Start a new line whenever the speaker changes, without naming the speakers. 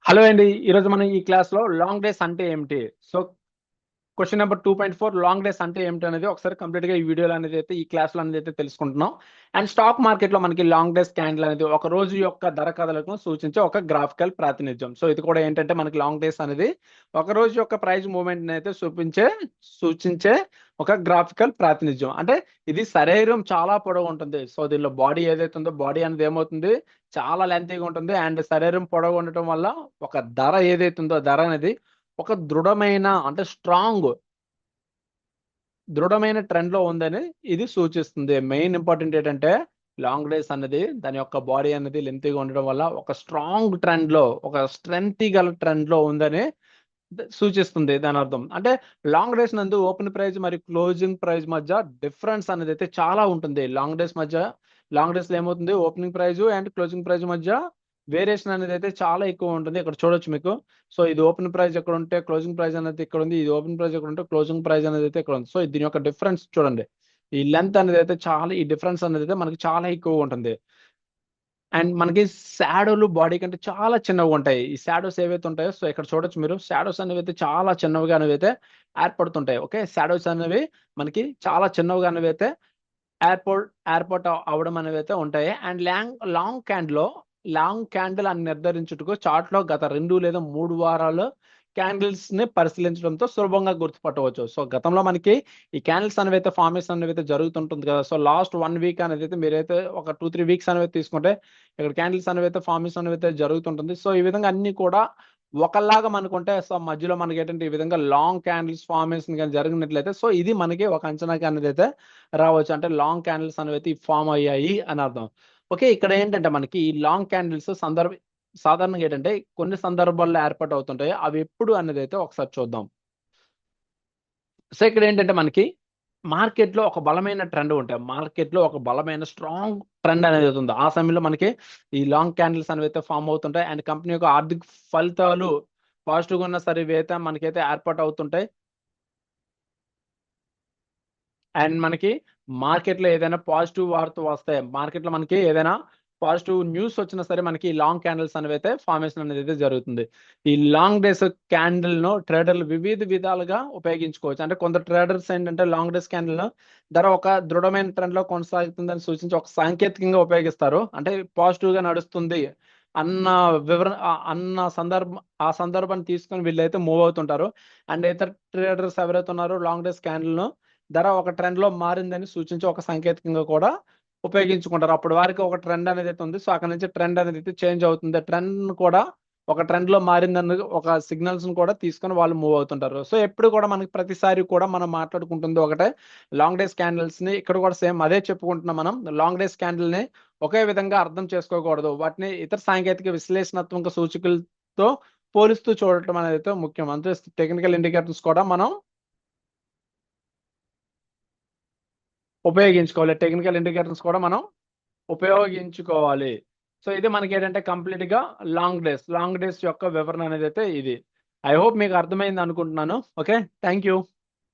Hello అండి. ఈరోజు మనం ఈ క్లాస్‌లో లాంగ్ డేస్ అంటే ఏమిటి? So, question number 2.4 long days అంటే ఏమిటి అనేది ఒకసారి కంప్లీట్‌గా ఈ వీడియోలో అనేది అయితే ఈ క్లాస్‌లో అనేది అయితే తెలుసుకుంటున్నాం. అండ్ స్టాక్ మార్కెట్‌లో మనకి లాంగ్ డేస్ క్యాండిల్ అనేది ఒక రోజు యొక్క ధర కదలికను సూచించే ఒక గ్రాఫికల్ ప్రాతినిధ్యం. సో, ఇది కూడా ఏంటంటే మనకి లాంగ్ డేస్ అనేది ఒక రోజు యొక్క ప్రైస్ మూవ్‌మెంట్‌ని అయితే సూచించే ఒక గ్రాఫికల్ ప్రాతినిధ్యం. అంటే ఇది శరీరం చాలా పొడవు ఉంటుంది. సో, దీనిలో బాడీ ఏదైతే ఉందో బాడీ అనేది ఏమవుతుంది చాలా లెంతీగా ఉంటుంది. అండ్ శరీరం పొడవు ఉండటం వల్ల ఒక ధర ఏదైతే ఉందో ధర అనేది ఒక దృఢమైన అంటే దృఢమైన ట్రెండ్‌లో ఉందని ఇది సూచిస్తుంది. మెయిన్ ఇంపార్టెంట్ ఏంటంటే లాంగ్ డేస్ అనేది దాని యొక్క బాడీ అనేది లెంతీగా ఉండడం వల్ల ఒక స్ట్రాంగ్ ట్రెండ్‌లో ఒక స్ట్రెంగ్తీ గల ట్రెండ్‌లో ఉందని సూచిస్తుంది దానర్థం. అంటే లాంగ్ డేస్ నందు ఓపెన్ ప్రైస్ మరియు క్లోజింగ్ ప్రైస్ మధ్య డిఫరెన్స్ అనేదైతే చాలా ఉంటుంది. లాంగ్ డేస్‌లో ఏమవుతుంది opening price and closing price మధ్య వేరియేషన్ అనేదైతే చాలా ఎక్కువ ఉంటుంది. ఇక్కడ చూడొచ్చు మీకు. సో, ఇది ఓపెన్ ప్రైస్ ఎక్కడుంటే క్లోజింగ్ ప్రైస్ అనేది ఇక్కడుంది. ఇది ఓపెన్ ప్రైస్ ఎక్కడుంటే క్లోజింగ్ ప్రైస్ అనేదైతే ఇక్కడ ఉంది. సో, దీని యొక్క డిఫరెన్స్ చూడండి. ఈ లెంత్ అనేదైతే ఈ డిఫరెన్స్ అనేదైతే మనకి చాలా ఎక్కువగా ఉంటుంది. అండ్ మనకి షాడోలు బాడీ కంటే చాలా చిన్నగుంటాయి. ఈ షాడోస్ ఏవైతే ఉంటాయో సో, ఇక్కడ చూడొచ్చు మీరు. షాడోస్ అనేవైతే చాలా చిన్నవిగా అనేవైతే ఏర్పడుతుంటాయి. ఓకే. షాడోస్ అనేవి మనకి చాలా చిన్నవిగా అనేవైతే ఏర్పాటు అవ్వడం అనేవైతే ఉంటాయి. అండ్ లాంగ్ క్యాండిల్ అని నిర్ధారించుటకు చార్ట్‌లో గత 2 లేదా 3 వారాలు క్యాండిల్స్‌ని పరిశీలించడంతో సులభంగా గుర్తుపట్టవచ్చు. సో, గతంలో మనకి ఈ క్యాండిల్స్ అనేవైతే ఫార్మేషన్ అనేవైతే జరుగుతుంటుంది కదా! సో, లాస్ట్ 1 వీక్ అనేదైతే మీరైతే ఒక 2, 3 వీక్స్ అనేవి తీసుకుంటే ఇక్కడ క్యాండిల్స్ అనేవైతే ఫార్మేషన్ అనేవైతే జరుగుతుంటుంది. సో, ఈ విధంగా అన్నీ కూడా ఒకలాగా మనకుంటే సో, మధ్యలో మనకేంటంటే ఈ విధంగా లాంగ్ క్యాండిల్స్ ఫార్మేషన్ గాని జరిగినట్లయితే సో, ఇది మనకి ఒక అంచనాకి అనేదైతే రావచ్చు. అంటే లాంగ్ క్యాండిల్స్ అనేవైతే ఫార్మ్ అయ్యాయి అని అర్థం. ఓకే. ఇక్కడ ఏంటంటే మనకి ఈ లాంగ్ క్యాండిల్స్ సాధారణంగా ఏంటంటే కొన్ని సందర్భాల్లో ఏర్పాటు అవుతుంటాయి. అవి ఎప్పుడు అనేదైతే ఒకసారి చూద్దాం. సో, ఇక్కడ ఏంటంటే మనకి మార్కెట్‌లో ఒక బలమైన ట్రెండ్ ఉంటాయి. మార్కెట్‌లో ఒక బలమైన స్ట్రాంగ్ ట్రెండ్ అనేది ఉంది. ఆ సమయంలో మనకి ఈ లాంగ్ క్యాండిల్స్ అనేవైతే ఫార్మ్ అవుతుంటాయి. అండ్ కంపెనీ యొక్క ఆర్థిక ఫలితాలు పాజిటివ్‌గా ఉన్నా సరే ఇవైతే మనకైతే ఏర్పాటు అవుతుంటాయి. అండ్ మనకి మార్కెట్‌లో ఏదైనా పాజిటివ్ వార్త వస్తే మార్కెట్‌లో మనకి ఏదైనా పాజిటివ్ న్యూస్ వచ్చినా సరే మనకి లాంగ్ క్యాండిల్స్ అనేవైతే ఫార్మేషన్ అనేదైతే జరుగుతుంది. ఈ లాంగ్ డేస్ క్యాండిల్‌ను ట్రేడర్లు వివిధ విధాలుగా ఉపయోగించుకోవచ్చు. అంటే కొందరు ట్రేడర్స్ ఏంటంటే లాంగ్ డేస్ క్యాండిల్‌ను ధర ఒక దృఢమైన ట్రెండ్‌లో కొనసాగుతుందని సూచించి ఒక సాంకేతికంగా ఉపయోగిస్తారు. అంటే పాజిటివ్‌గా నడుస్తుంది అన్న ఆ సందర్భాన్ని తీసుకొని వీళ్ళైతే మూవ్ అవుతుంటారు. అండ్ ఇతర ట్రేడర్స్ ఎవరైతే ఉన్నారో లాంగ్ డేస్ క్యాండిల్‌ను ధర ఒక ట్రెండ్‌లో మారిందని సూచించి ఒక సంకేతకంగా కూడా ఉపయోగించుకుంటారు. అప్పటి వరకు ఒక ట్రెండ్ అనేదైతే ఉంది. సో, అక్కడి నుంచి ట్రెండ్ అనేదైతే చేంజ్ అవుతుంది. ట్రెండ్‌ను కూడా ఒక ట్రెండ్‌లో మారిందని ఒక సిగ్నల్స్‌ని కూడా తీసుకొని వాళ్ళు మూవ్ అవుతుంటారు. సో, ఎప్పుడు కూడా మనకి ప్రతిసారి కూడా మనం మాట్లాడుకుంటుంది ఒకటే లాంగ్ డేస్ క్యాండిల్స్‌ని ఇక్కడ కూడా సేమ్ అదే చెప్పుకుంటున్నాం మనం. లాంగ్ డేస్ క్యాండిల్‌ని ఒకే విధంగా అర్థం చేసుకోకూడదు. వాటిని ఇతర సాంకేతిక విశ్లేషణాత్మక సూచికలతో పోలుస్తూ చూడటం అనేదైతే ముఖ్యం. అంటే టెక్నికల్ ఇండికేటర్స్ కూడా మనం ఉపయోగించుకోవాలి. టెక్నికల్ ఇండికేటర్స్ కూడా మనం ఉపయోగించుకోవాలి. సో, ఇది మనకేంటంటే కంప్లీట్‌గా లాంగ్ డేస్ యొక్క వివరణ అనేదైతే ఇది. ఐ హోప్ మీకు అర్థమైంది అనుకుంటున్నాను. ఓకే. Thank you.